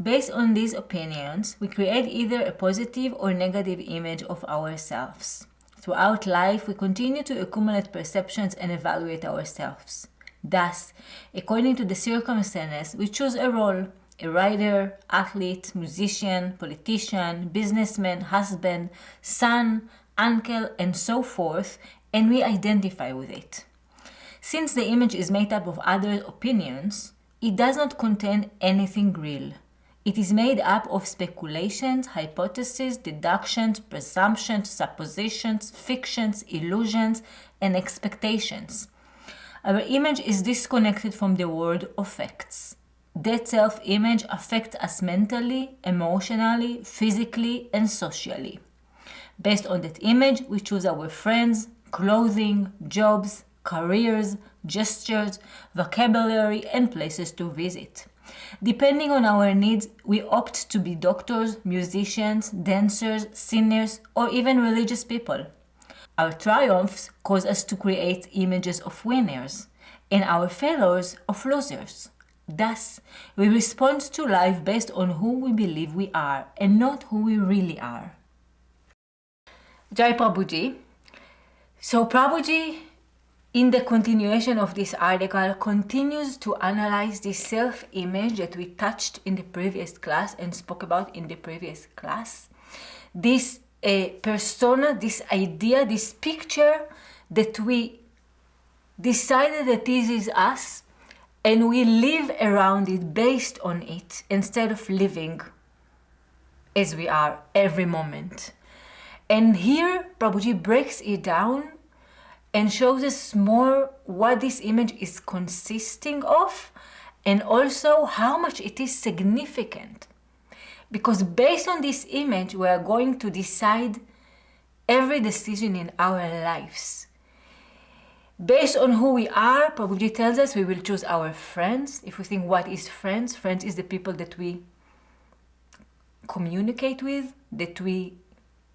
Based on these opinions, we create either a positive or negative image of ourselves. Throughout life, we continue to accumulate perceptions and evaluate ourselves. Thus, according to the circumstances, we choose a role: a writer, athlete, musician, politician, businessman, husband, son, uncle, and so forth, and we identify with it. Since the image is made up of other opinions, it does not contain anything real. It is made up of speculations, hypotheses, deductions, presumptions, suppositions, fictions, illusions, and expectations. Our image is disconnected from the world of facts. That self-image affects us mentally, emotionally, physically, and socially. Based on that image, we choose our friends, clothing, jobs, careers, gestures, vocabulary, and places to visit. Depending on our needs, we opt to be doctors, musicians, dancers, singers, or even religious people. Our triumphs cause us to create images of winners, and our failures of losers. Thus, we respond to life based on who we believe we are and not who we really are. Jai Prabhuji. So Prabhuji, in the continuation of this article, continues to analyze this self-image that we touched in the previous class and spoke about in the previous class. This persona, this idea, this picture that we decided that this is us, and we live around it, based on it, instead of living as we are every moment. And here Prabhuji breaks it down and shows us more what this image is consisting of, and also how much it is significant. Because based on this image, we are going to decide every decision in our lives. Based on who we are, Prabhuji tells us we will choose our friends. If we think, what is friends? Friends is the people that we communicate with, that we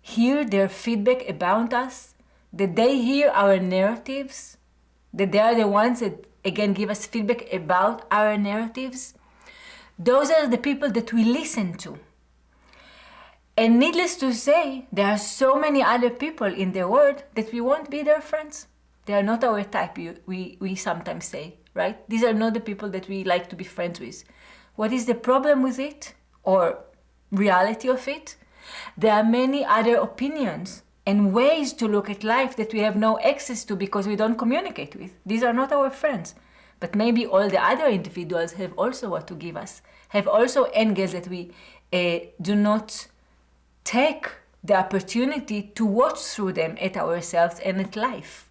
hear their feedback about us, that they hear our narratives, that they are the ones that, again, give us feedback about our narratives. Those are the people that we listen to. And needless to say, there are so many other people in the world that we won't be their friends. They are not our type, we sometimes say, right? These are not the people that we like to be friends with. What is the problem with it, or reality of it? There are many other opinions and ways to look at life that we have no access to because we don't communicate with. These are not our friends. But maybe all the other individuals have also what to give us, have also angles that we do not take the opportunity to watch through them at ourselves and at life.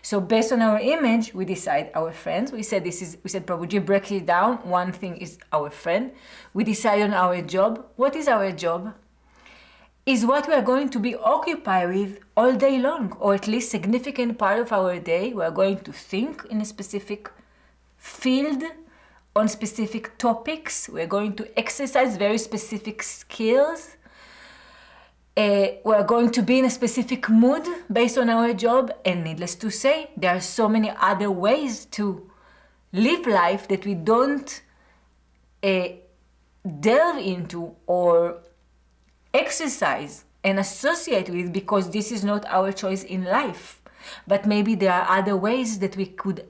So based on our image, we decide our friends. We said Prabhuji breaks it down. One thing is our friend. We decide on our job. What is our job? Is what we are going to be occupied with all day long, or at least significant part of our day. We are going to think in a specific field, on specific topics. We are going to exercise very specific skills. We are going to be in a specific mood based on our job, and needless to say, there are so many other ways to live life that we don't delve into or exercise and associate with, because this is not our choice in life. But maybe there are other ways that we could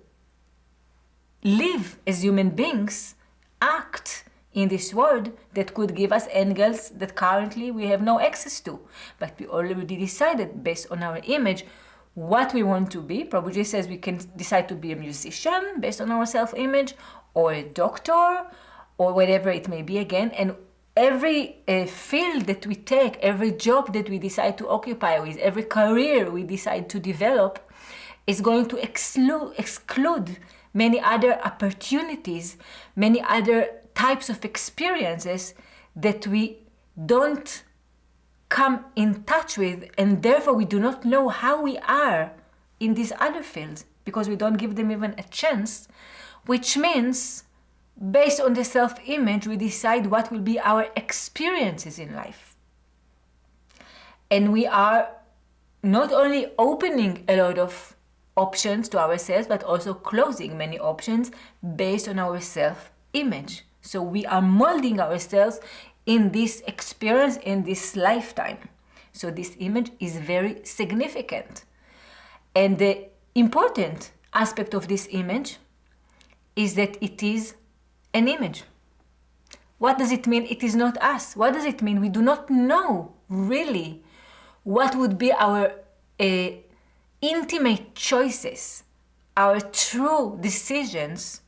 live as human beings, act in this world, that could give us angles that currently we have no access to. But we already decided based on our image what we want to be. Prabhuji says we can decide to be a musician based on our self-image, or a doctor, or whatever it may be again. And every field that we take, every job that we decide to occupy with, every career we decide to develop is going to exclude many other opportunities, many other types of experiences that we don't come in touch with, and therefore we do not know how we are in these other fields because we don't give them even a chance, which means based on the self-image we decide what will be our experiences in life. And we are not only opening a lot of options to ourselves, but also closing many options based on our self-image. So we are molding ourselves in this experience, in this lifetime. So this image is very significant. And the important aspect of this image is that it is an image. What does it mean? It is not us. What does it mean? We do not know really what would be our intimate choices, our true decisions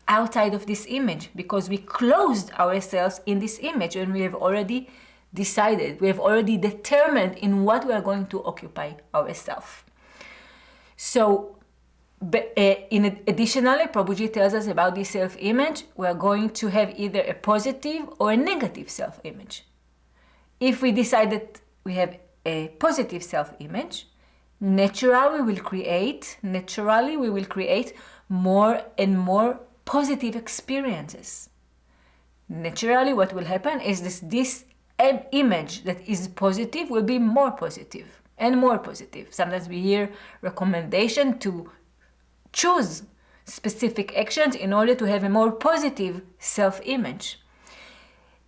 outside of this image, because we closed ourselves in this image and we have already decided, we have already determined in what we are going to occupy ourselves. So, additionally, Prabhuji tells us about this self-image, we are going to have either a positive or a negative self-image. If we decide that we have a positive self-image, naturally we will create more and more positive experiences. Naturally, what will happen is this image that is positive will be more positive and more positive. Sometimes we hear recommendation to choose specific actions in order to have a more positive self-image.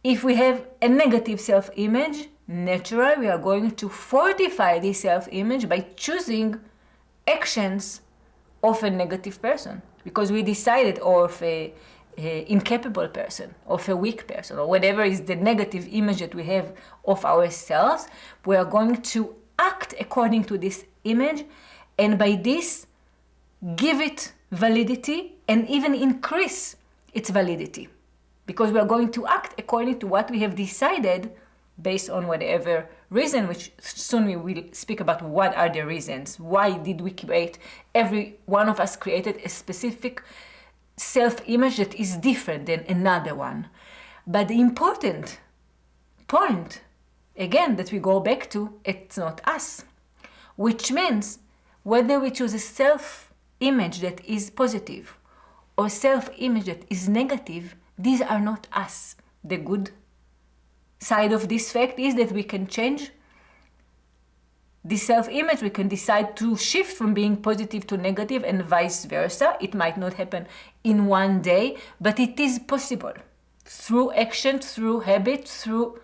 If we have a negative self-image, naturally we are going to fortify this self-image by choosing actions of a negative person, because we decided, or of a incapable person, of a weak person, or whatever is the negative image that we have of ourselves, we are going to act according to this image, and by this give it validity and even increase its validity, because we are going to act according to what we have decided based on whatever reason, which soon we will speak about what are the reasons. Why did we create, every one of us created a specific self-image that is different than another one. But the important point, again, that we go back to, it's not us. Which means whether we choose a self-image that is positive or self-image that is negative, these are not us. The good side of this fact is that we can change the self-image. We can decide to shift from being positive to negative and vice versa. It might not happen in one day, but it is possible through action, through habit, through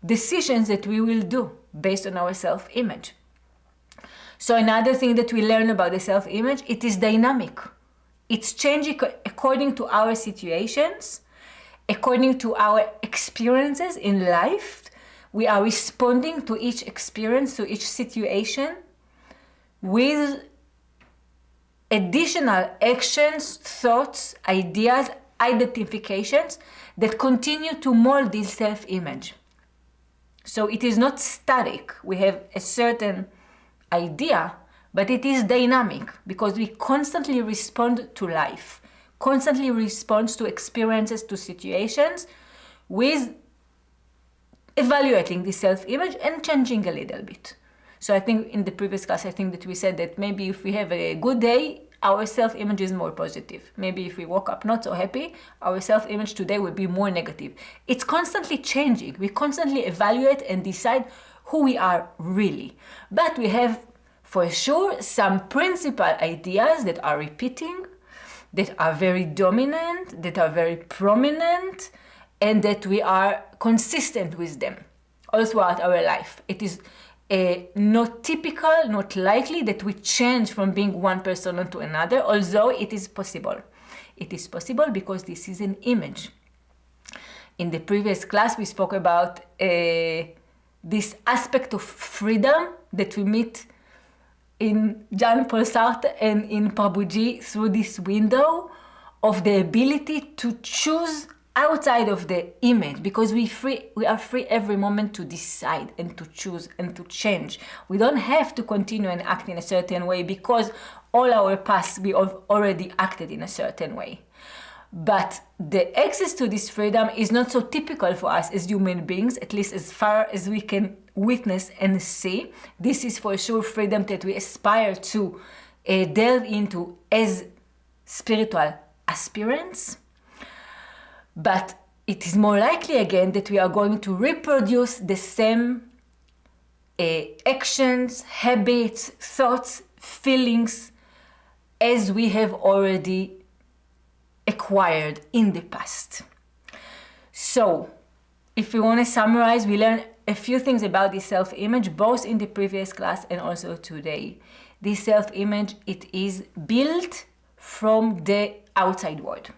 decisions that we will do based on our self-image. So another thing that we learn about the self-image, it is dynamic. It's changing according to our situations, according to our experiences in life. We are responding to each experience, to each situation, with additional actions, thoughts, ideas, identifications that continue to mold this self-image. So it is not static. We have a certain idea, but it is dynamic because we constantly respond to life, constantly respond to experiences, to situations, with evaluating the self-image and changing a little bit. So I think in the previous class, I think that we said that maybe if we have a good day, our self-image is more positive. Maybe if we woke up not so happy, our self-image today will be more negative. It's constantly changing. We constantly evaluate and decide who we are really. But we have, for sure, some principal ideas that are repeating, that are very dominant, that are very prominent, and that we are consistent with them all throughout our life. It is not typical, not likely that we change from being one person to another, although it is possible. It is possible because this is an image. In the previous class, we spoke about this aspect of freedom that we meet in Jean-Paul Sartre and in Prabhuji through this window of the ability to choose outside of the image, because we are free every moment to decide and to choose and to change. We don't have to continue and act in a certain way because all our past we have already acted in a certain way. But the access to this freedom is not so typical for us as human beings, at least as far as we can witness and see. This is for sure freedom that we aspire to delve into as spiritual aspirants. But it is more likely again that we are going to reproduce the same actions, habits, thoughts, feelings as we have already acquired in the past. So, if we want to summarize, we learned a few things about this self-image, both in the previous class and also today. This self-image, it is built from the outside world.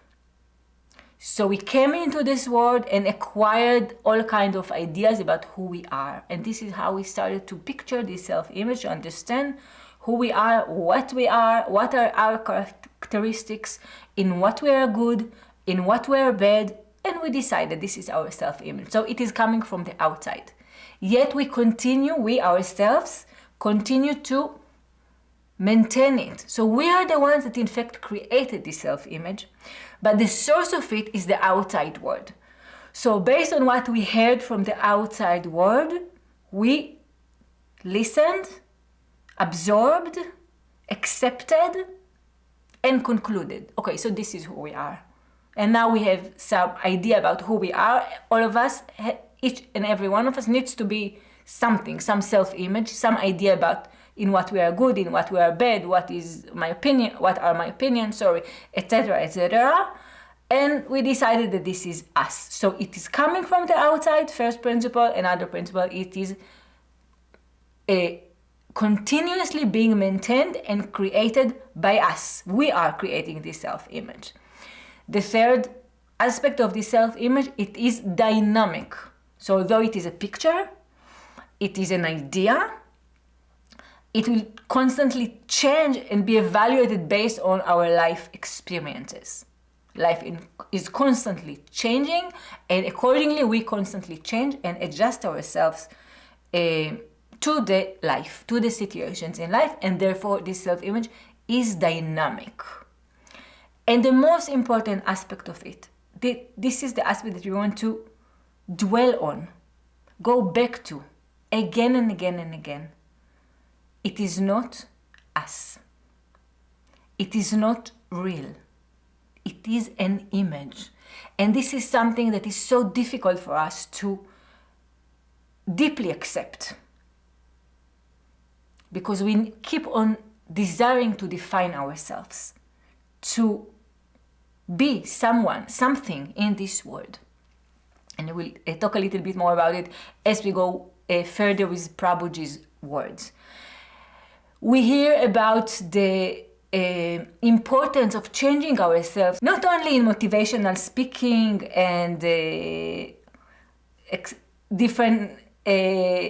So we came into this world and acquired all kinds of ideas about who we are. And this is how we started to picture this self-image, to understand who we are, what are our characteristics, in what we are good, in what we are bad, and we decided this is our self-image. So it is coming from the outside. Yet we ourselves continue to maintain it. So we are the ones that in fact created this self-image, but the source of it is the outside world. So based on what we heard from the outside world, we listened, absorbed, accepted, and concluded. Okay, so this is who we are. And now we have some idea about who we are. All of us, each and every one of us needs to be something, some self-image, some idea about in what we are good, in what we are bad, what are my opinions, etc., etc. And we decided that this is us. So it is coming from the outside, first principle. Another principle, it is continuously being maintained and created by us. We are creating this self-image. The third aspect of this self-image, it is dynamic. So although it is a picture, it is an idea, it will constantly change and be evaluated based on our life experiences. Life is constantly changing, and accordingly we constantly change and adjust ourselves to the life, to the situations in life, and therefore this self-image is dynamic. And the most important aspect of it, this is the aspect that we want to dwell on, go back to again and again and again. It is not us. It is not real. It is an image. And this is something that is so difficult for us to deeply accept, because we keep on desiring to define ourselves, to be someone, something in this world. And we'll talk a little bit more about it as we go further with Prabhuji's words. We hear about the importance of changing ourselves, not only in motivational speaking and different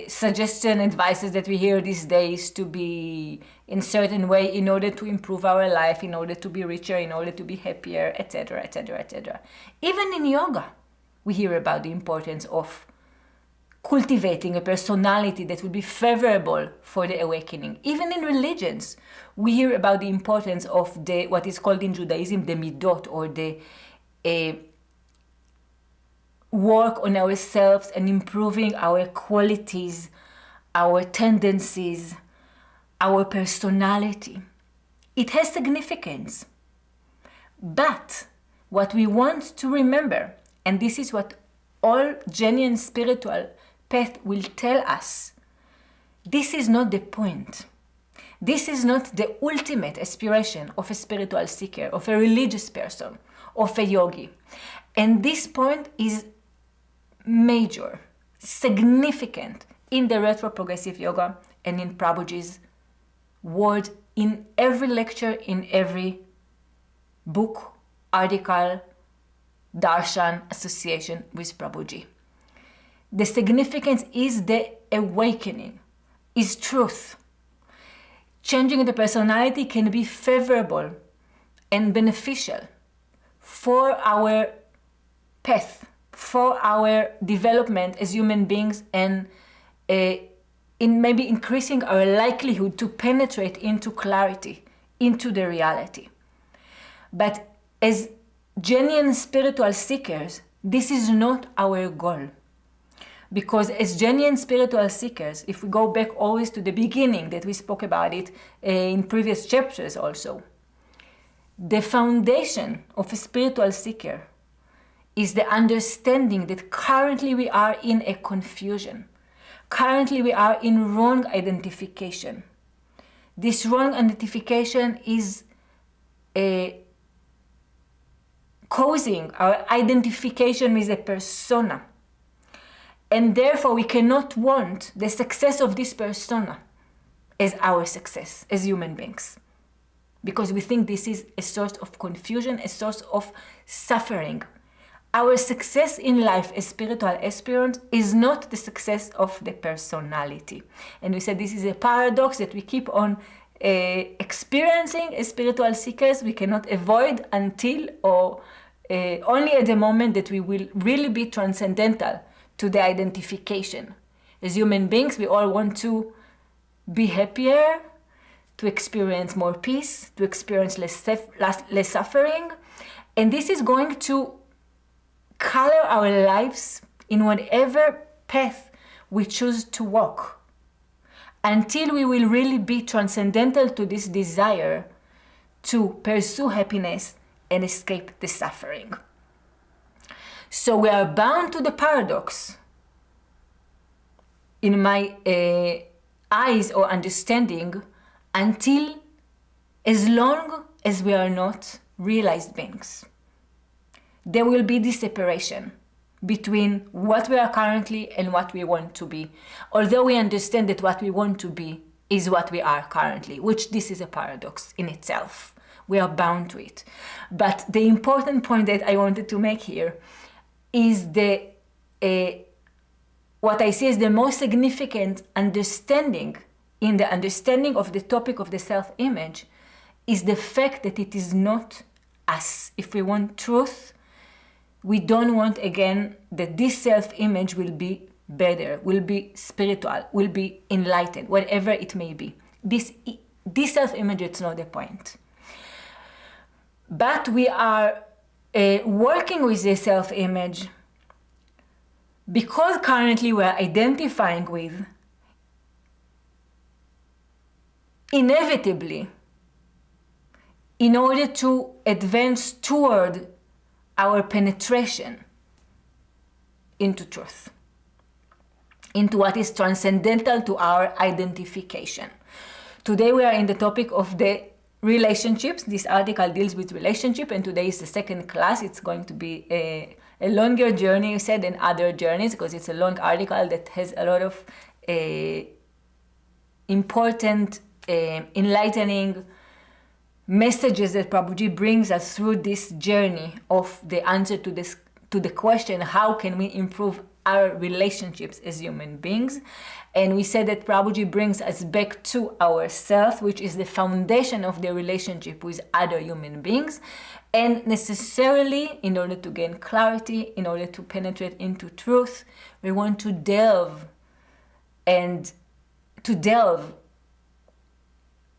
suggestion advices that we hear these days to be in certain way in order to improve our life, in order to be richer, in order to be happier, etc., etc., etc. Even in yoga, we hear about the importance of cultivating a personality that will be favorable for the awakening. Even in religions, we hear about the importance of what is called in Judaism the midot, or the work on ourselves and improving our qualities, our tendencies, our personality. It has significance. But what we want to remember, and this is what all genuine spiritual path will tell us, this is not the point. This is not the ultimate aspiration of a spiritual seeker, of a religious person, of a yogi. And this point is major, significant in the Retroprogressive Yoga and in Prabhuji's words, in every lecture, in every book, article, darshan, association with Prabhuji. The significance is the awakening, is truth. Changing the personality can be favorable and beneficial for our path, for our development as human beings, and in maybe increasing our likelihood to penetrate into clarity, into the reality. But as genuine spiritual seekers, this is not our goal. Because as genuine spiritual seekers, if we go back always to the beginning that we spoke about it in previous chapters also, the foundation of a spiritual seeker is the understanding that currently we are in a confusion. Currently we are in wrong identification. This wrong identification is causing our identification with a persona. And therefore we cannot want the success of this persona as our success as human beings. Because we think this is a source of confusion, a source of suffering. Our success in life as spiritual aspirants is not the success of the personality. And we said this is a paradox that we keep on experiencing as spiritual seekers. We cannot avoid until or only at the moment that we will really be transcendental to the identification. As human beings, we all want to be happier, to experience more peace, to experience less suffering. And this is going to color our lives in whatever path we choose to walk, until we will really be transcendental to this desire to pursue happiness and escape the suffering. So we are bound to the paradox, in my eyes or understanding, until as long as we are not realized beings. There will be this separation between what we are currently and what we want to be. Although we understand that what we want to be is what we are currently, which this is a paradox in itself. We are bound to it. But the important point that I wanted to make here is what I see as the most significant understanding in the understanding of the topic of the self-image is the fact that it is not us. If we want truth, we don't want again that this self-image will be better, will be spiritual, will be enlightened, whatever it may be. This self-image, it's not the point. But we are working with this self-image because currently we are identifying with, inevitably, in order to advance toward our penetration into truth, into what is transcendental to our identification. Today we are in the topic of the relationships. This article deals with relationship, and today is the second class. It's going to be a longer journey, you said, than other journeys, because it's a long article that has a lot of important, enlightening messages that Prabhuji brings us through this journey of the answer to the question, how can we improve our relationships as human beings? And we said that Prabhuji brings us back to ourselves, which is the foundation of the relationship with other human beings. And necessarily, in order to gain clarity, in order to penetrate into truth, we want to delve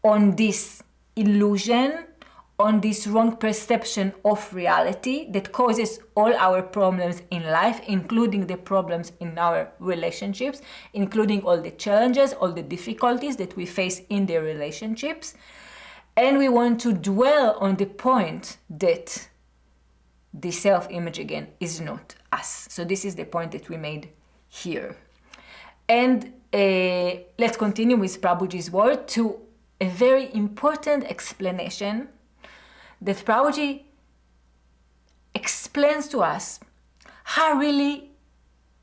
on this illusion, on this wrong perception of reality that causes all our problems in life, including the problems in our relationships, including all the challenges, all the difficulties that we face in the relationships. And we want to dwell on the point that the self-image, again, is not us. So this is the point that we made here. And let's continue with Prabhuji's word to a very important explanation that Prabhuji explains to us how really,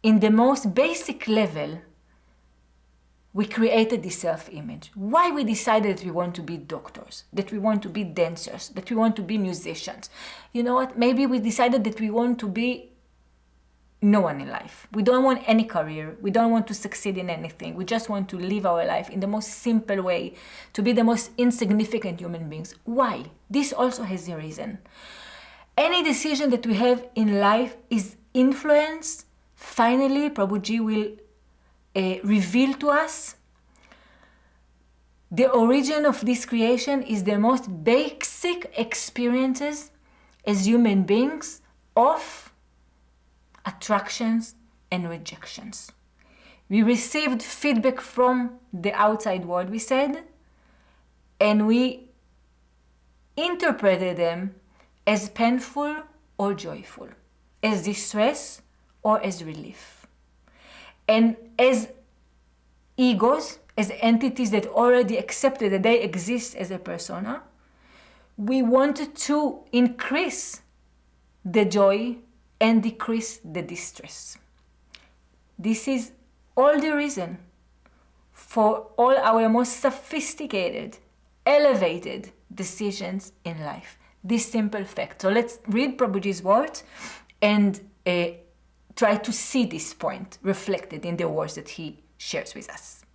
in the most basic level, we created this self-image. Why we decided that we want to be doctors, that we want to be dancers, that we want to be musicians. You know what? Maybe we decided that we want to be no one in life. We don't want any career. We don't want to succeed in anything. We just want to live our life in the most simple way, to be the most insignificant human beings. Why? This also has a reason. Any decision that we have in life is influenced. Finally, Prabhuji will reveal to us the origin of this creation is the most basic experiences as human beings of attractions and rejections. We received feedback from the outside world, we said, and we interpreted them as painful or joyful, as distress or as relief. And as egos, as entities that already accepted that they exist as a persona, we wanted to increase the joy and decrease the distress. This is all the reason for all our most sophisticated, elevated decisions in life. This simple fact. So let's read Prabhuji's words and try to see this point reflected in the words that he shares with us.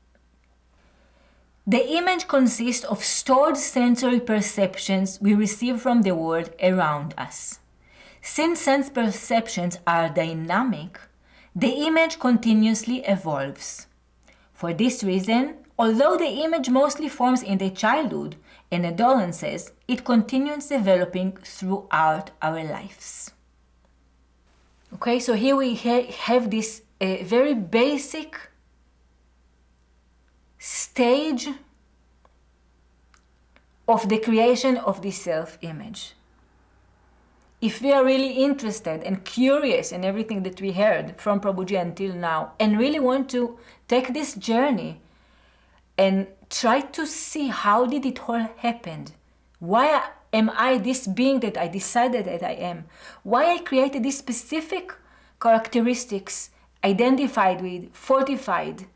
The image consists of stored sensory perceptions we receive from the world around us. Since sense perceptions are dynamic, the image continuously evolves. For this reason, although the image mostly forms in the childhood and adolescence, it continues developing throughout our lives. Okay, so here we have this very basic stage of the creation of this self-image. If we are really interested and curious in everything that we heard from Prabhuji until now, and really want to take this journey and try to see how did it all happen, why am I this being that I decided that I am, why I created these specific characteristics, identified with, fortified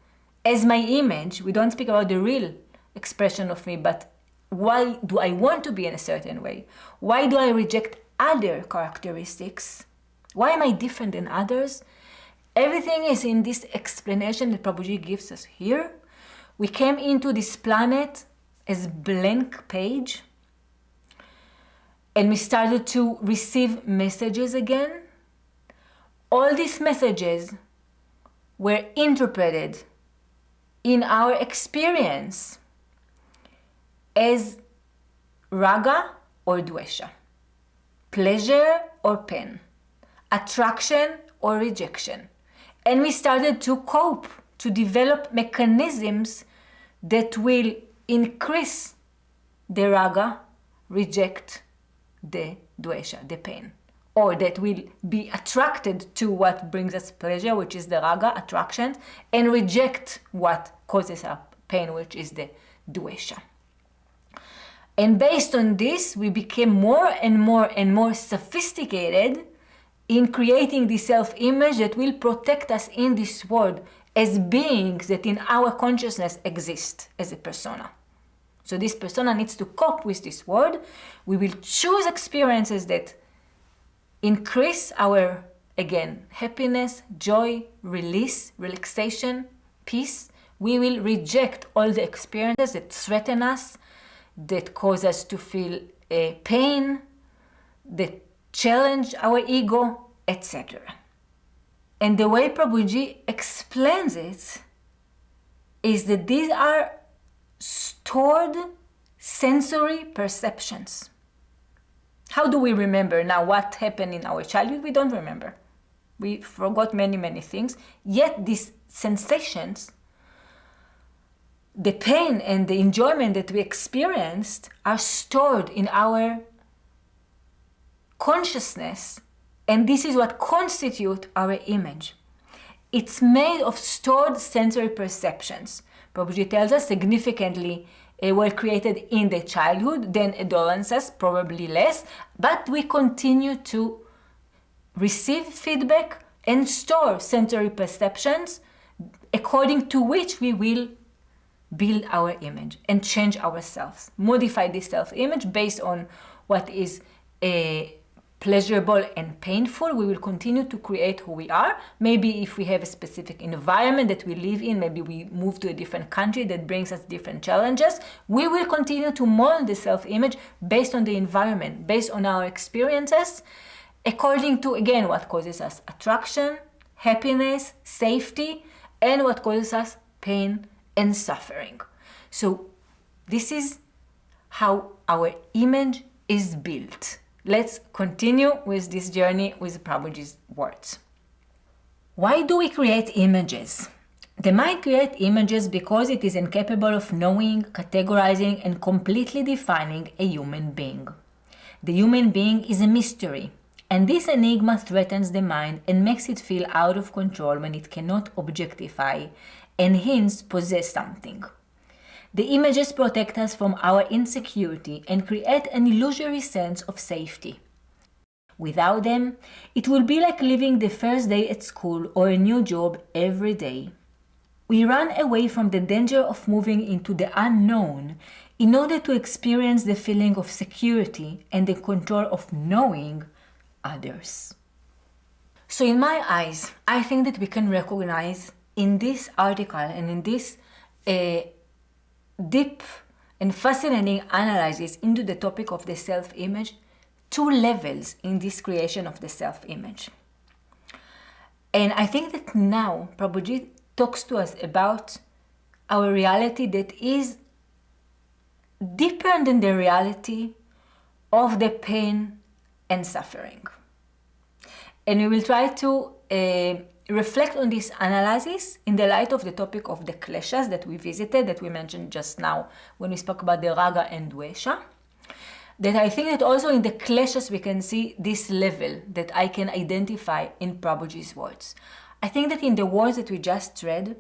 as my image. We don't speak about the real expression of me, but why do I want to be in a certain way? Why do I reject other characteristics? Why am I different than others? Everything is in this explanation that Prabhuji gives us here. We came into this planet as blank page, and we started to receive messages again. All these messages were interpreted in our experience as raga or dvesha, pleasure or pain, attraction or rejection. And we started to cope, to develop mechanisms that will increase the raga, reject the dvesha, the pain, or that will be attracted to what brings us pleasure, which is the raga, attraction, and reject what causes us pain, which is the dvesha. And based on this, we became more and more and more sophisticated in creating the self-image that will protect us in this world as beings that in our consciousness exist as a persona. So this persona needs to cope with this world. We will choose experiences that increase our, again, happiness, joy, release, relaxation, peace. We will reject all the experiences that threaten us, that cause us to feel pain, that challenge our ego, etc. And the way Prabhuji explains it is that these are stored sensory perceptions. How do we remember now what happened in our childhood? We don't remember. We forgot many, many things. Yet these sensations, the pain and the enjoyment that we experienced, are stored in our consciousness, and this is what constitutes our image. It's made of stored sensory perceptions. Prabhuji tells us significantly were created in the childhood, then adolescence, probably less, but we continue to receive feedback and store sensory perceptions according to which we will build our image and change ourselves, modify this self-image based on what is pleasurable and painful. We will continue to create who we are. Maybe if we have a specific environment that we live in, maybe we move to a different country that brings us different challenges, we will continue to mold the self-image based on the environment, based on our experiences, according to, again, what causes us attraction, happiness, safety, and what causes us pain and suffering. So this is how our image is built. Let's continue with this journey with Prabhuji's words. Why do we create images? The mind creates images because it is incapable of knowing, categorizing, and completely defining a human being. The human being is a mystery, and this enigma threatens the mind and makes it feel out of control when it cannot objectify and hence possess something. The images protect us from our insecurity and create an illusory sense of safety. Without them, it will be like living the first day at school or a new job every day. We run away from the danger of moving into the unknown in order to experience the feeling of security and the control of knowing others. So in my eyes, I think that we can recognize in this article and in this deep and fascinating analysis into the topic of the self-image, two levels in this creation of the self-image. And I think that now Prabhuji talks to us about our reality that is deeper than the reality of the pain and suffering. And we will try to reflect on this analysis in the light of the topic of the kleshas that we visited, that we mentioned just now when we spoke about the raga and dvesha. That I think that also in the kleshas we can see this level that I can identify in Prabhuji's words. I think that in the words that we just read,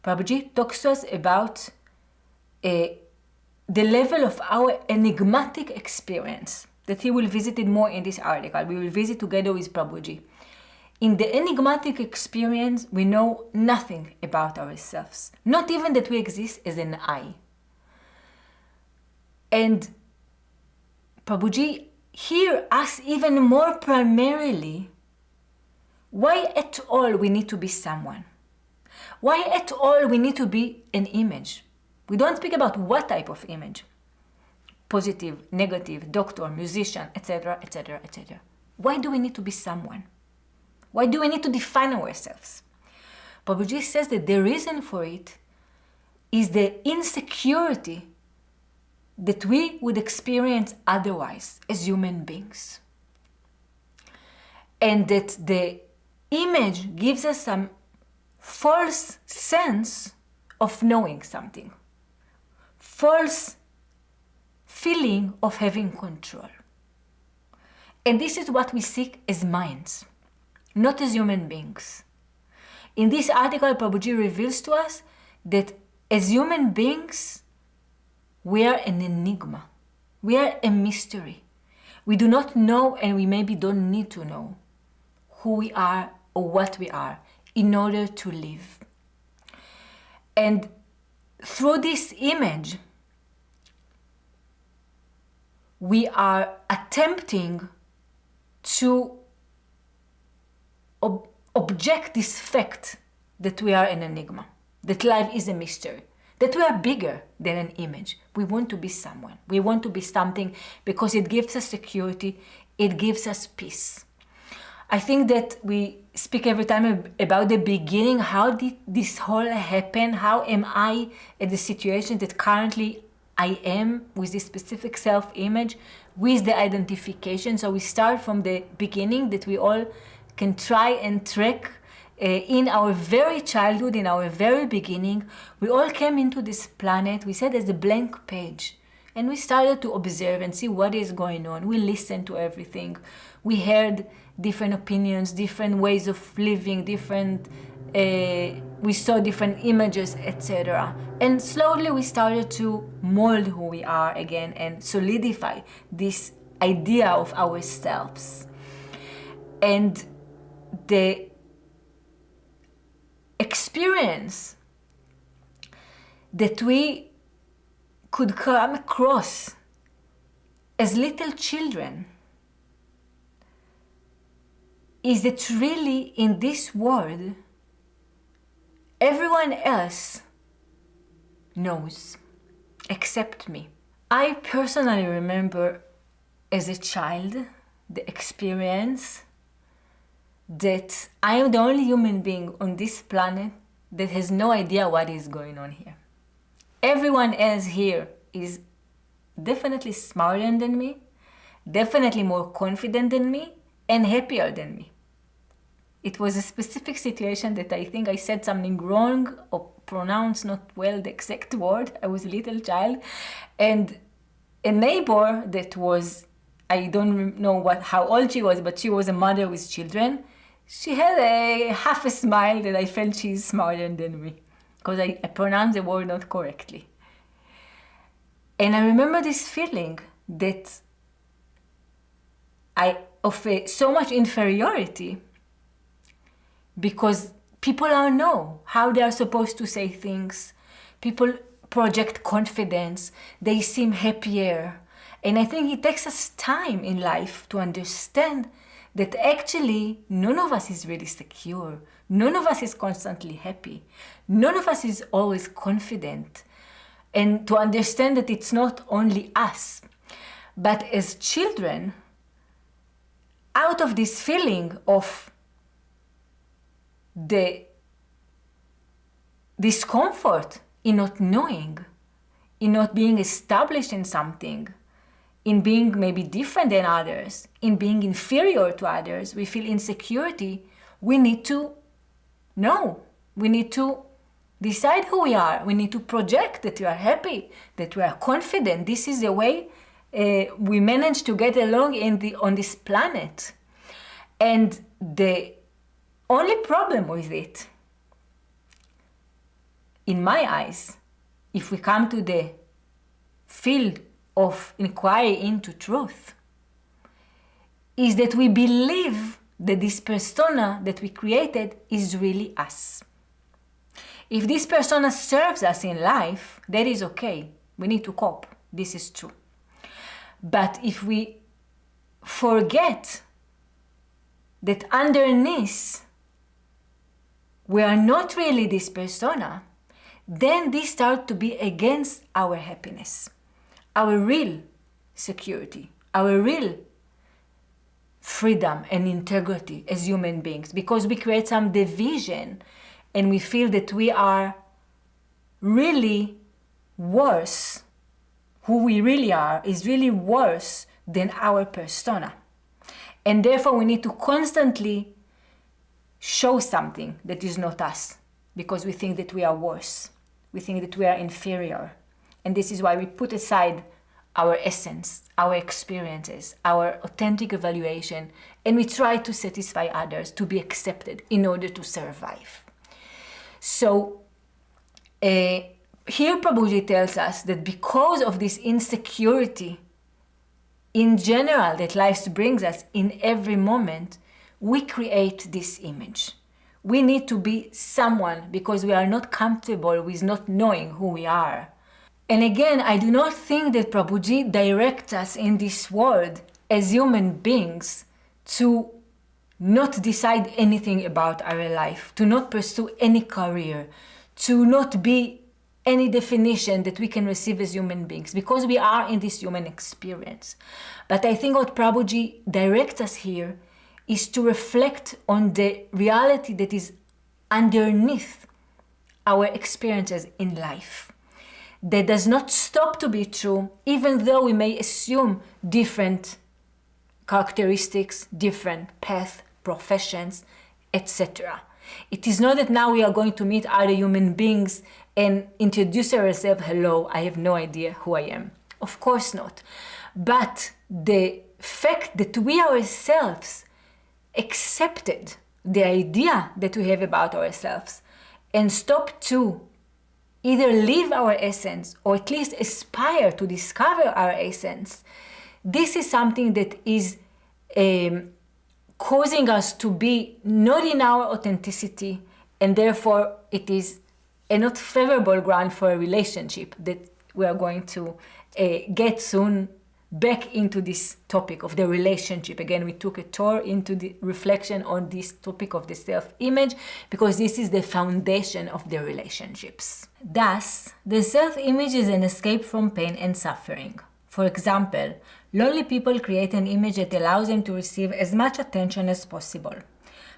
Prabhuji talks to us about the level of our enigmatic experience that he will visit it more in this article. We will visit together with Prabhuji. In the enigmatic experience, we know nothing about ourselves, not even that we exist as an I. And Prabhuji here asks even more primarily, why at all we need to be someone? Why at all we need to be an image? We don't speak about what type of image. Positive, negative, doctor, musician, etc., etc., etc. Why do we need to be someone? Why do we need to define ourselves? Prabhuji says that the reason for it is the insecurity that we would experience otherwise as human beings. And that the image gives us some false sense of knowing something, false feeling of having control. And this is what we seek as minds, not as human beings. In this article, Prabhuji reveals to us that as human beings, we are an enigma. We are a mystery. We do not know, and we maybe don't need to know who we are or what we are in order to live. And through this image, we are attempting to object this fact that we are an enigma, that life is a mystery, that we are bigger than an image. We want to be someone. We want to be something because it gives us security, it gives us peace. I think that we speak every time about the beginning. How did this whole happen? How am I at the situation that currently I am with this specific self-image, with the identification? So we start from the beginning, that we all can try and track in our very childhood, in our very beginning. We all came into this planet, we said, as a blank page. And we started to observe and see what is going on. We listened to everything. We heard different opinions, different ways of living, we saw different images, etc. And slowly we started to mold who we are again and solidify this idea of ourselves. And the experience that we could come across as little children is that really in this world, everyone else knows except me. I personally remember as a child the experience that I am the only human being on this planet that has no idea what is going on here. Everyone else here is definitely smarter than me, definitely more confident than me, and happier than me. It was a specific situation that I think I said something wrong or pronounced not well the exact word. I was a little child, and a neighbor that was, I don't know how old she was, but she was a mother with children. She had a half a smile that I felt she's smarter than me because I pronounced the word not correctly. And I remember this feeling that I so much inferiority, because people know how they are supposed to say things. People project confidence. They seem happier. And I think it takes us time in life to understand that actually none of us is really secure. None of us is constantly happy. None of us is always confident. And to understand that it's not only us. But as children, out of this feeling of the discomfort in not knowing, in not being established in something, in being maybe different than others, in being inferior to others, we feel insecurity. We need to know. We need to decide who we are. We need to project that we are happy, that we are confident. This is the way we manage to get along on this planet. And the only problem with it, in my eyes, if we come to the field of inquiry into truth, is that we believe that this persona that we created is really us. If this persona serves us in life, that is okay. We need to cope. This is true. But if we forget that underneath we are not really this persona, then this starts to be against our happiness, our real security, our real freedom and integrity as human beings, because we create some division and we feel that we are really worse. Who we really are is really worse than our persona. And therefore we need to constantly show something that is not us, because we think that we are worse. We think that we are inferior. And this is why we put aside our essence, our experiences, our authentic evaluation, and we try to satisfy others to be accepted in order to survive. So here Prabhuji tells us that because of this insecurity in general that life brings us in every moment, we create this image. We need to be someone because we are not comfortable with not knowing who we are. And again, I do not think that Prabhuji directs us in this world as human beings to not decide anything about our life, to not pursue any career, to not be any definition that we can receive as human beings, because we are in this human experience. But I think what Prabhuji directs us here is to reflect on the reality that is underneath our experiences in life. That does not stop to be true, even though we may assume different characteristics, different paths, professions, etc. It is not that now we are going to meet other human beings and introduce ourselves, hello, I have no idea who I am. Of course not. But the fact that we ourselves accepted the idea that we have about ourselves and stop to either live our essence or at least aspire to discover our essence, this is something that is causing us to be not in our authenticity, and therefore it is a not favorable ground for a relationship that we are going to get soon back into this topic of the relationship. Again, we took a tour into the reflection on this topic of the self-image because this is the foundation of the relationships. Thus, the self-image is an escape from pain and suffering. For example, lonely people create an image that allows them to receive as much attention as possible.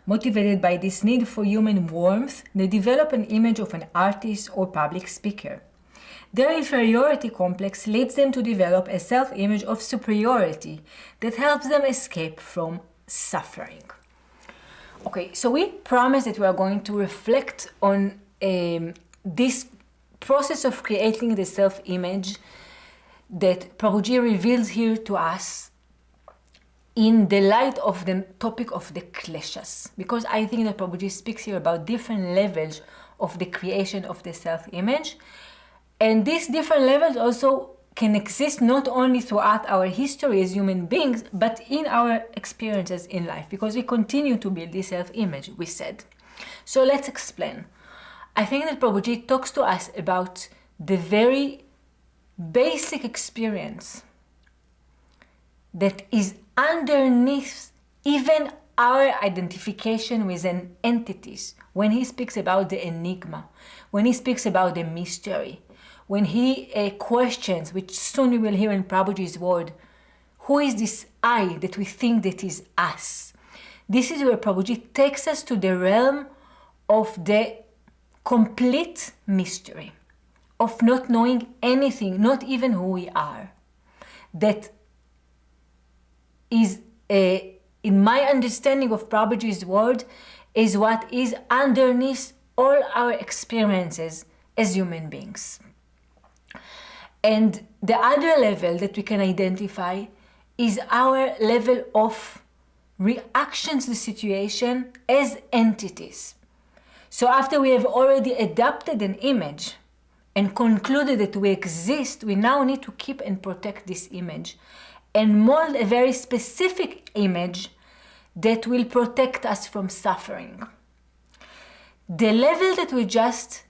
Motivated by this need for human warmth, they develop an image of an artist or public speaker. Their inferiority complex leads them to develop a self-image of superiority that helps them escape from suffering. Okay, so we promise that we are going to reflect on this process of creating the self-image that Prabhuji reveals here to us in the light of the topic of the kleshas, because I think that Prabhuji speaks here about different levels of the creation of the self-image, and these different levels also can exist not only throughout our history as human beings, but in our experiences in life, because we continue to build this self-image, we said. So let's explain. I think that Prabhuji talks to us about the very basic experience that is underneath even our identification with an entities. When he speaks about the enigma, when he speaks about the mystery, when he questions, which soon we will hear in Prabhuji's word, who is this I that we think that is us? This is where Prabhuji takes us to the realm of the complete mystery, of not knowing anything, not even who we are. That is, in my understanding of Prabhuji's word, is what is underneath all our experiences as human beings. And the other level that we can identify is our level of reaction to the situation as entities. So after we have already adopted an image and concluded that we exist, we now need to keep and protect this image and mold a very specific image that will protect us from suffering. The level that we just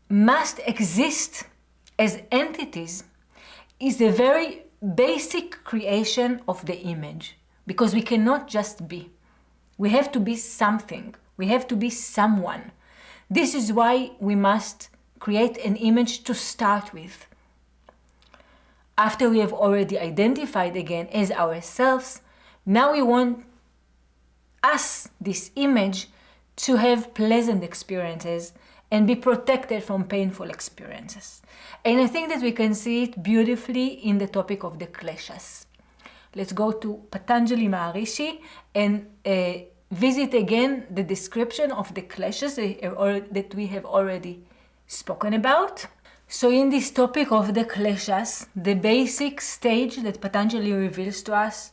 must exist as entities is the very basic creation of the image, because we cannot just be. We have to be something. We have to be someone. This is why we must create an image to start with. After we have already identified again as ourselves, now we want us, this image, to have pleasant experiences and be protected from painful experiences. And I think that we can see it beautifully in the topic of the kleshas. Let's go to Patanjali Maharishi and visit again the description of the kleshas that we have already spoken about. So in this topic of the kleshas, the basic stage that Patanjali reveals to us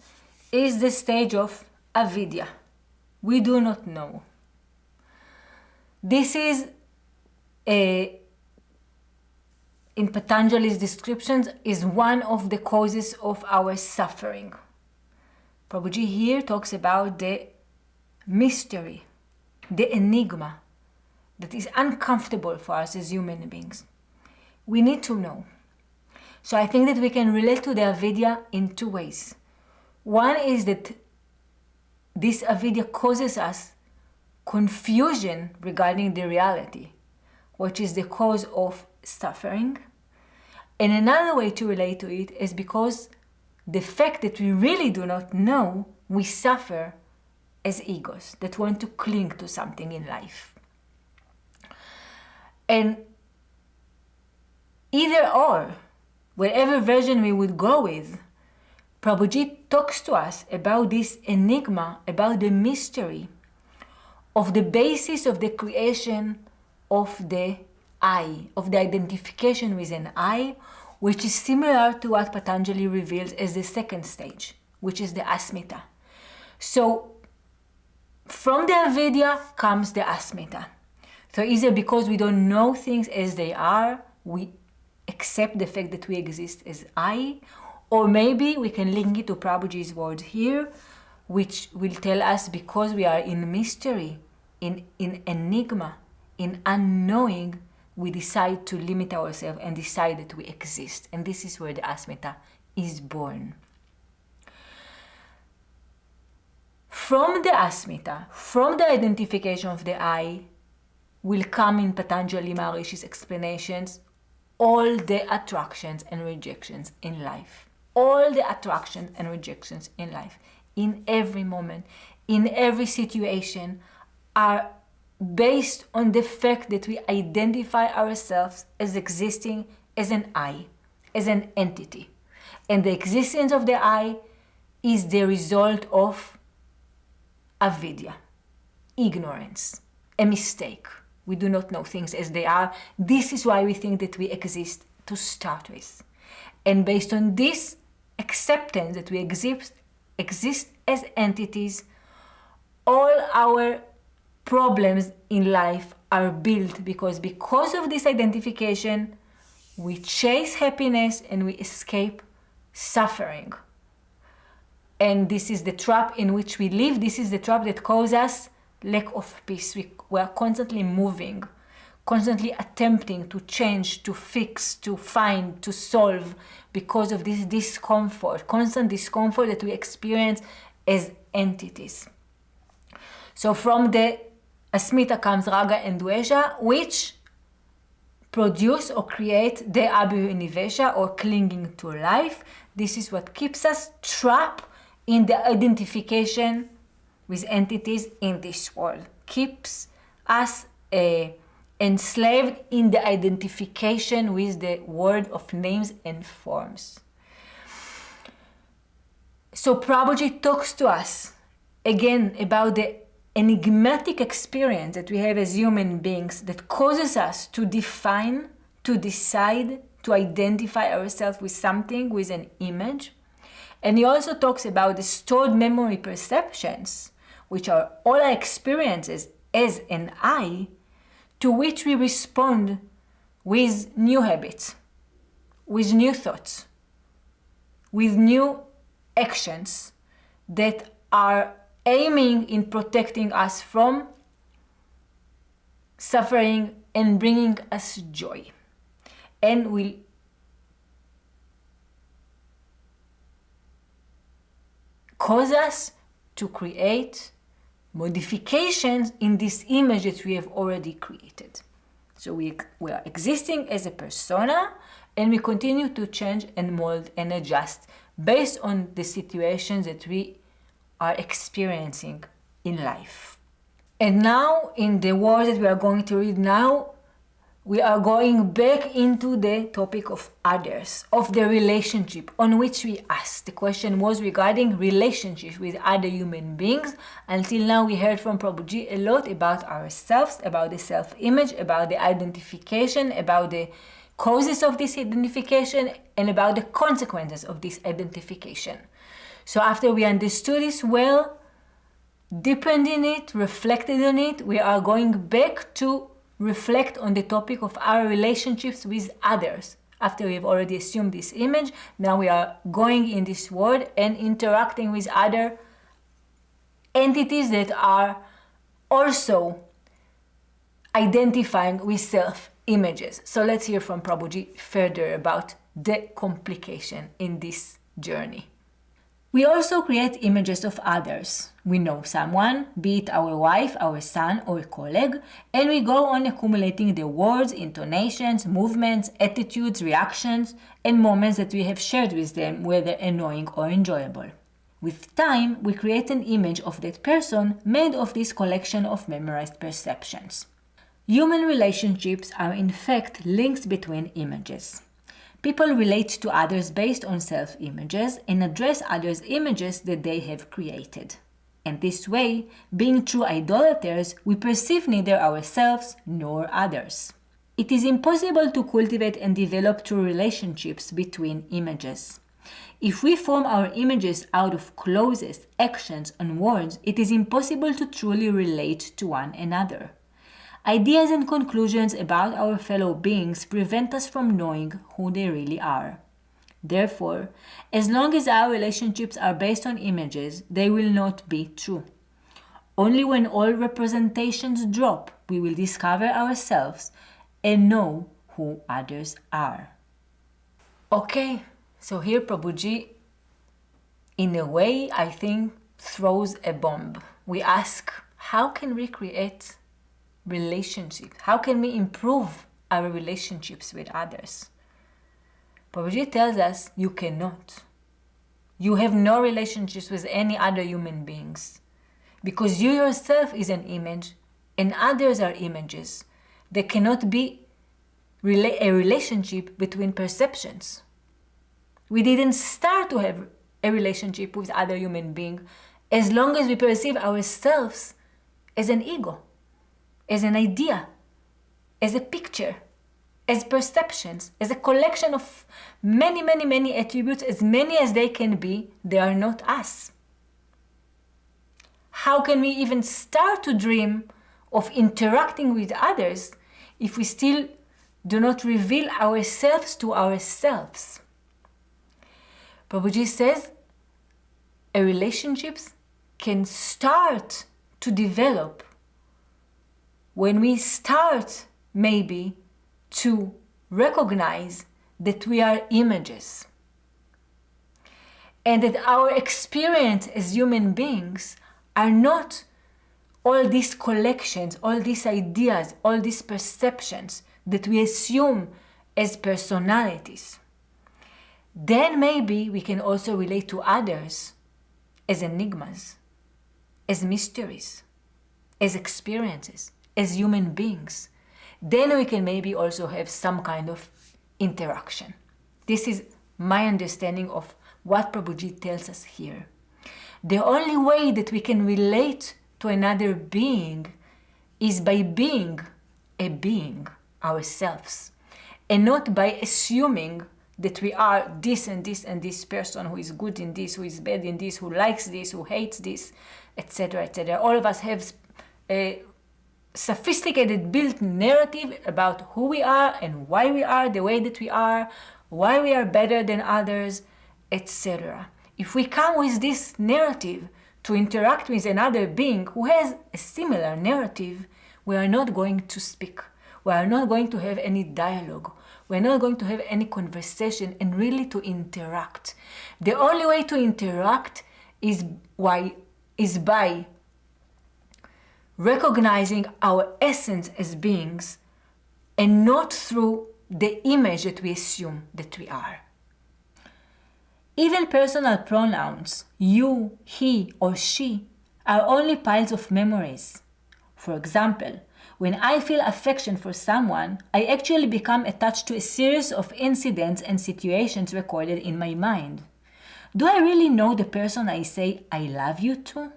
is the stage of avidya. We do not know. This is in Patanjali's descriptions, is one of the causes of our suffering. Prabhuji here talks about the mystery, the enigma that is uncomfortable for us as human beings. We need to know. So I think that we can relate to the avidya in two ways. One is that this avidya causes us confusion regarding the reality, which is the cause of suffering. And another way to relate to it is because the fact that we really do not know, we suffer as egos that want to cling to something in life. And either or, whatever version we would go with, Prabhuji talks to us about this enigma, about the mystery of the basis of the creation of the I, of the identification with an I, which is similar to what Patanjali reveals as the second stage, which is the asmita. So from the avidya comes the asmita. So either because we don't know things as they are, we accept the fact that we exist as I, or maybe we can link it to Prabhuji's words here, which will tell us because we are in mystery, in enigma, in unknowing, we decide to limit ourselves and decide that we exist. And this is where the asmita is born. From the asmita, from the identification of the I, will come in Patanjali Maharishi's explanations all the attractions and rejections in life. All the attractions and rejections in life, in every moment, in every situation, are based on the fact that we identify ourselves as existing as an I, as an entity. And the existence of the I is the result of avidya, ignorance, a mistake. We do not know things as they are. This is why we think that we exist to start with. And based on this acceptance that we exist as entities, all our problems in life are built because of this identification, we chase happiness and we escape suffering. And this is the trap in which we live. This is the trap that causes us lack of peace. We are constantly moving, constantly attempting to change, to fix, to find, to solve, because of this discomfort, constant discomfort that we experience as entities. So from the asmita comes raga and dvesha, which produce or create the abhinivesha, or clinging to life. This is what keeps us trapped in the identification with entities in this world. Keeps us enslaved in the identification with the world of names and forms. So Prabhuji talks to us again about the enigmatic experience that we have as human beings that causes us to define, to decide, to identify ourselves with something, with an image. And he also talks about the stored memory perceptions, which are all our experiences as an I, to which we respond with new habits, with new thoughts, with new actions that are aiming in protecting us from suffering and bringing us joy. And will cause us to create modifications in this image that we have already created. So we are existing as a persona, and we continue to change and mold and adjust based on the situations that we are experiencing in life. And now, in the words that we are going to read now, we are going back into the topic of others, of the relationship on which we asked. The question was regarding relationships with other human beings. Until now, we heard from Prabhuji a lot about ourselves, about the self-image, about the identification, about the causes of this identification, and about the consequences of this identification. So after we understood this well, deepened in it, reflected on it, we are going back to reflect on the topic of our relationships with others. After we've already assumed this image, now we are going in this world and interacting with other entities that are also identifying with self-images. So let's hear from Prabhuji further about the complication in this journey. We also create images of others. We know someone, be it our wife, our son, or a colleague, and we go on accumulating the words, intonations, movements, attitudes, reactions, and moments that we have shared with them, whether annoying or enjoyable. With time, we create an image of that person made of this collection of memorized perceptions. Human relationships are in fact links between images. People relate to others based on self-images and address others' images that they have created. And this way, being true idolaters, we perceive neither ourselves nor others. It is impossible to cultivate and develop true relationships between images. If we form our images out of clauses, actions, and words, it is impossible to truly relate to one another. Ideas and conclusions about our fellow beings prevent us from knowing who they really are. Therefore, as long as our relationships are based on images, they will not be true. Only when all representations drop, we will discover ourselves and know who others are. Okay, so here Prabhuji, in a way, I think, throws a bomb. We ask, how can we create relationships? How can we improve our relationships with others? Prabhuji tells us you cannot. You have no relationships with any other human beings because you yourself is an image and others are images. There cannot be a relationship between perceptions. We didn't start to have a relationship with other human beings as long as we perceive ourselves as an ego, as an idea, as a picture, as perceptions, as a collection of many attributes, as many as they can be. They are not us. How can we even start to dream of interacting with others if we still do not reveal ourselves to ourselves. Prabhuji says a relationship can start to develop when we start maybe to recognize that we are images and that our experience as human beings are not all these collections, all these ideas, all these perceptions that we assume as personalities. Then maybe we can also relate to others as enigmas, as mysteries, as experiences, as human beings. Then we can maybe also have some kind of interaction. This is my understanding of what Prabhuji tells us here. The only way that we can relate to another being is by being a being ourselves, and not by assuming that we are this and this and this person who is good in this, who is bad in this, who likes this, who hates this, etc., etc. All of us have a sophisticated built narrative about who we are and why we are the way that we are, why we are better than others, etc. If we come with this narrative to interact with another being who has a similar narrative, we are not going to speak. We are not going to have any dialogue. We are not going to have any conversation and really to interact. The only way to interact is by recognizing our essence as beings and not through the image that we assume that we are. Even personal pronouns, you, he, or she, are only piles of memories. For example, when I feel affection for someone, I actually become attached to a series of incidents and situations recorded in my mind. Do I really know the person I say I love you to?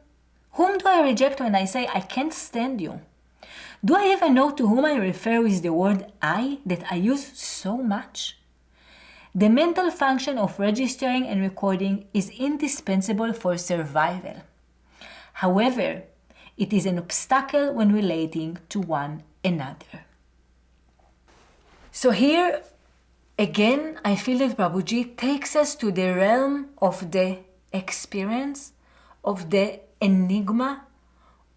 Whom do I reject when I say I can't stand you? Do I even know to whom I refer with the word I that I use so much? The mental function of registering and recording is indispensable for survival. However, it is an obstacle when relating to one another. So here, again, I feel that Prabhuji takes us to the realm of the experience, of the enigma,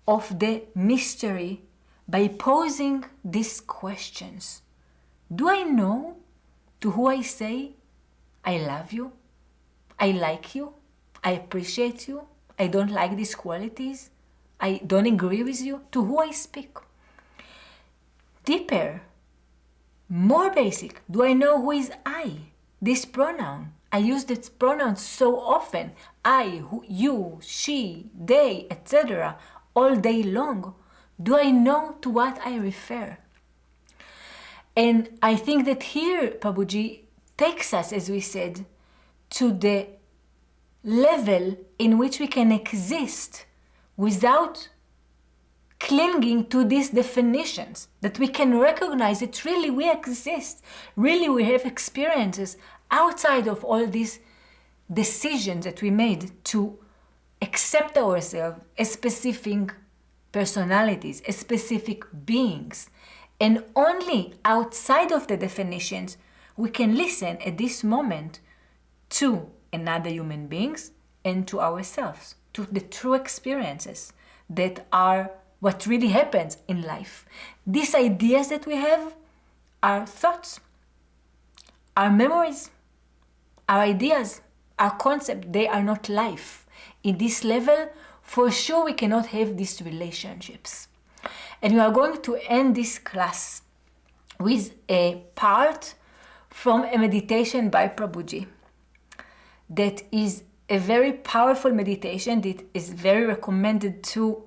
of the mystery, by posing these questions. Do I know to who I say, I love you, I like you, I appreciate you, I don't like these qualities, I don't agree with you, to who I speak? Deeper, more basic, do I know who is I? This pronoun, I use this pronoun so often, I, who, you, she, they, etc., all day long. Do I know to what I refer? And I think that here Prabhuji takes us, as we said, to the level in which we can exist without clinging to these definitions, that we can recognize that really we exist, really we have experiences outside of all these decisions that we made to accept ourselves as specific personalities, as specific beings. And only outside of the definitions we can listen at this moment to another human beings and to ourselves, to the true experiences that are what really happens in life. These ideas that we have are thoughts, our memories, our ideas, our concepts. They are not life. In this level, for sure we cannot have these relationships. And we are going to end this class with a part from a meditation by Prabhuji that is a very powerful meditation that is very recommended to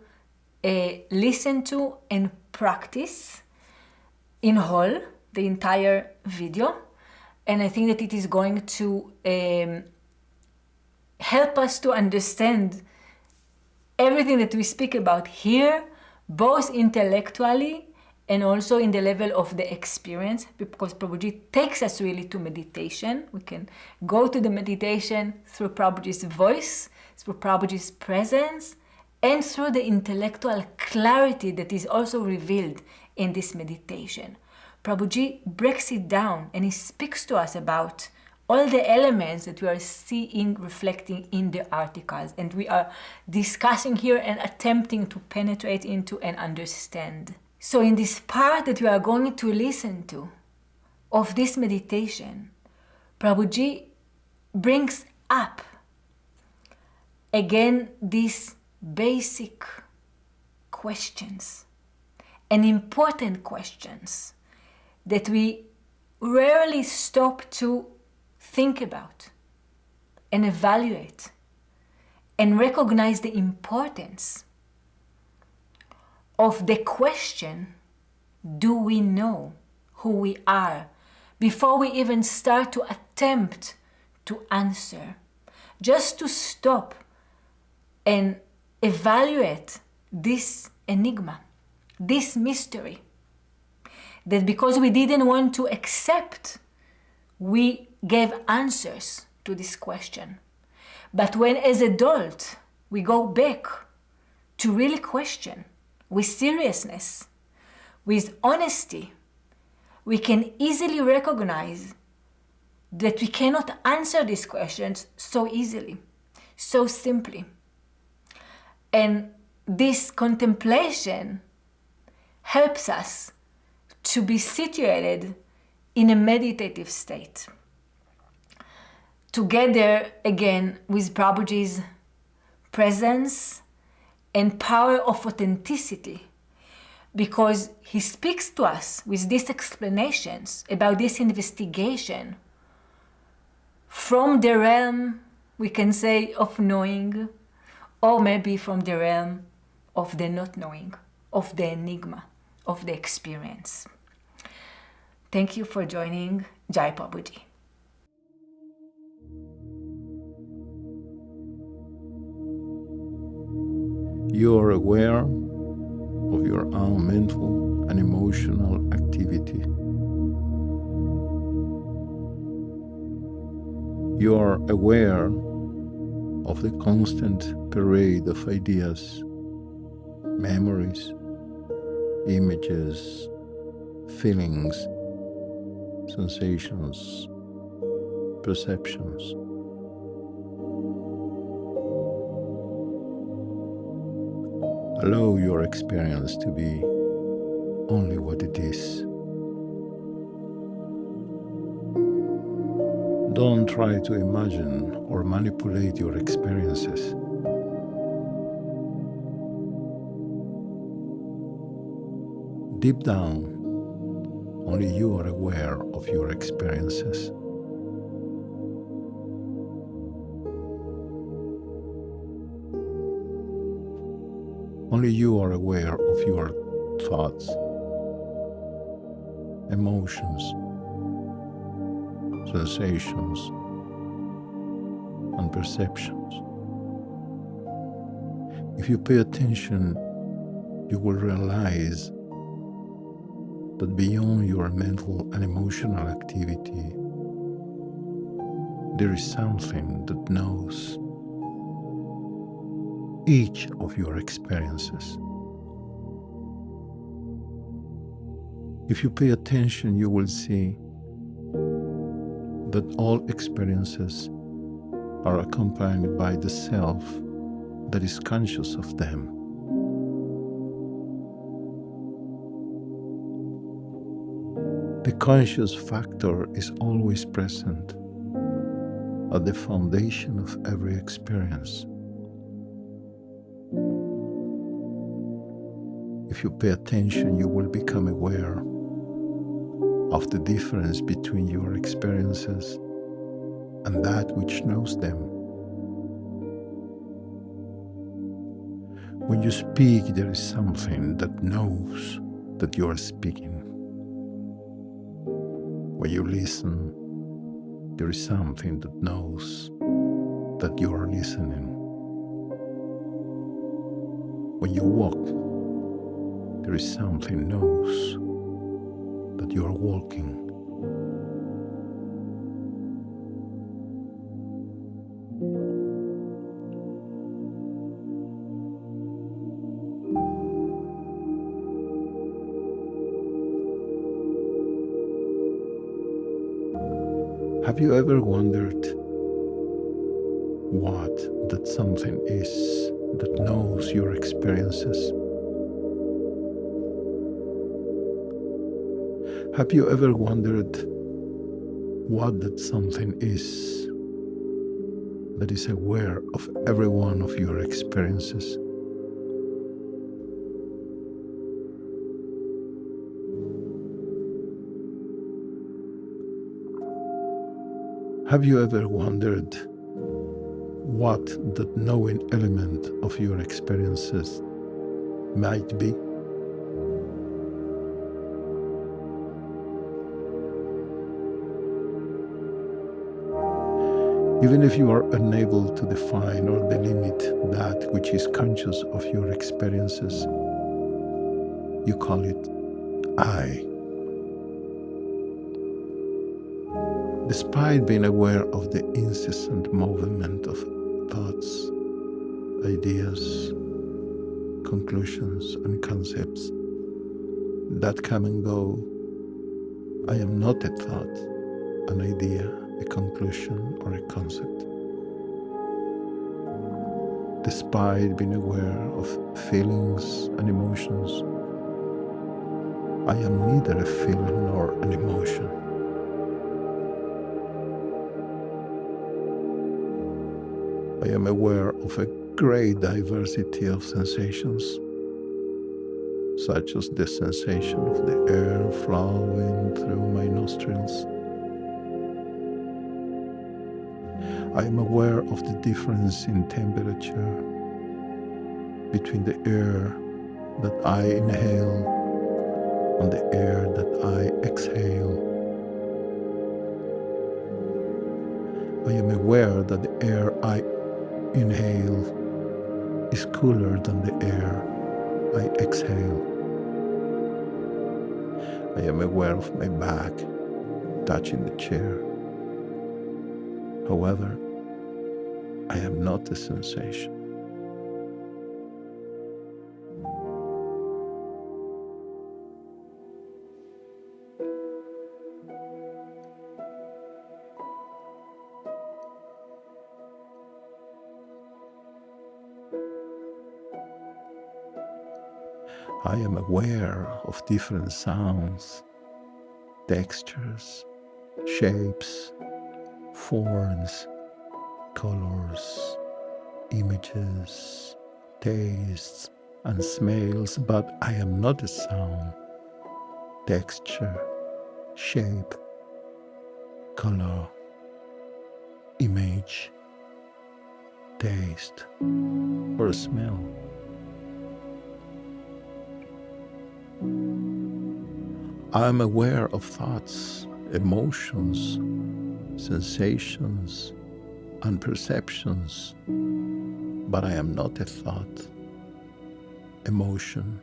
listen to and practice in whole, the entire video. And I think that it is going to help us to understand everything that we speak about here, both intellectually and also in the level of the experience, because Prabhuji takes us really to meditation. We can go to the meditation through Prabhuji's voice, through Prabhuji's presence, and through the intellectual clarity that is also revealed in this meditation. Prabhuji breaks it down and he speaks to us about all the elements that we are seeing reflecting in the articles, and we are discussing here and attempting to penetrate into and understand. So in this part that we are going to listen to of this meditation, Prabhuji brings up again these basic questions and important questions that we rarely stop to think about and evaluate and recognize the importance of the question, do we know who we are, before we even start to attempt to answer. Just to stop and evaluate this enigma, this mystery, that because we didn't want to accept, we gave answers to this question. But when as adult we go back to really question with seriousness, with honesty, we can easily recognize that we cannot answer these questions so easily, so simply. And this contemplation helps us to be situated in a meditative state. Together again with Prabhuji's presence and power of authenticity, because he speaks to us with these explanations about this investigation from the realm, we can say, of knowing, or maybe from the realm of the not knowing, of the enigma, of the experience. Thank you for joining. Jai Prabhuji. You are aware of your own mental and emotional activity. You are aware of the constant parade of ideas, memories, images, feelings, sensations, perceptions. Allow your experience to be only what it is. Don't try to imagine or manipulate your experiences. Deep down, only you are aware of your experiences. Only you are aware of your thoughts, emotions, sensations, and perceptions. If you pay attention, you will realize that beyond your mental and emotional activity, there is something that knows each of your experiences. If you pay attention, you will see that all experiences are accompanied by the self that is conscious of them. The conscious factor is always present at the foundation of every experience. If you pay attention, you will become aware of the difference between your experiences and that which knows them. When you speak, there is something that knows that you are speaking. When you listen, there is something that knows that you are listening. When you walk, there is something knows that you are walking. Have you ever wondered what that something is that knows your experiences? Have you ever wondered what that something is that is aware of every one of your experiences? Have you ever wondered what that knowing element of your experiences might be? Even if you are unable to define or delimit that which is conscious of your experiences, you call it I. Despite being aware of the incessant movement of thoughts, ideas, conclusions, and concepts that come and go, I am not a thought, an idea, a conclusion, or a concept. Despite being aware of feelings and emotions, I am neither a feeling nor an emotion. I am aware of a great diversity of sensations, such as the sensation of the air flowing through my nostrils. I am aware of the difference in temperature between the air that I inhale and the air that I exhale. I am aware that the air I inhale is cooler than the air I exhale. I am aware of my back touching the chair. However, I am not a sensation. I am aware of different sounds, textures, shapes, forms, colors, images, tastes, and smells, but I am not a sound, texture, shape, color, image, taste, or smell. I am aware of thoughts, emotions, sensations, and perceptions, but I am not a thought, emotion,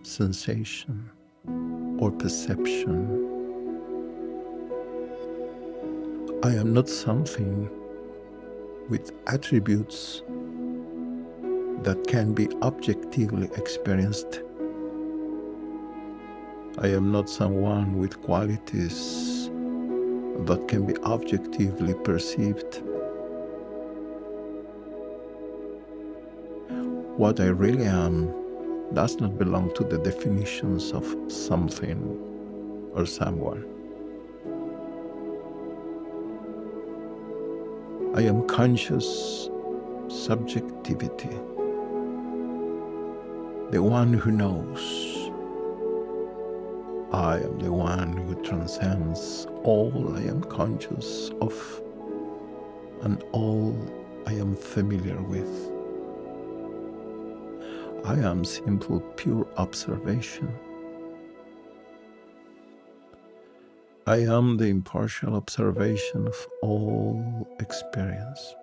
sensation, or perception. I am not something with attributes that can be objectively experienced. I am not someone with qualities that can be objectively perceived. What I really am does not belong to the definitions of something or someone. I am conscious subjectivity, the one who knows. I am the one who transcends all I am conscious of and all I am familiar with. I am simple, pure observation. I am the impartial observation of all experience.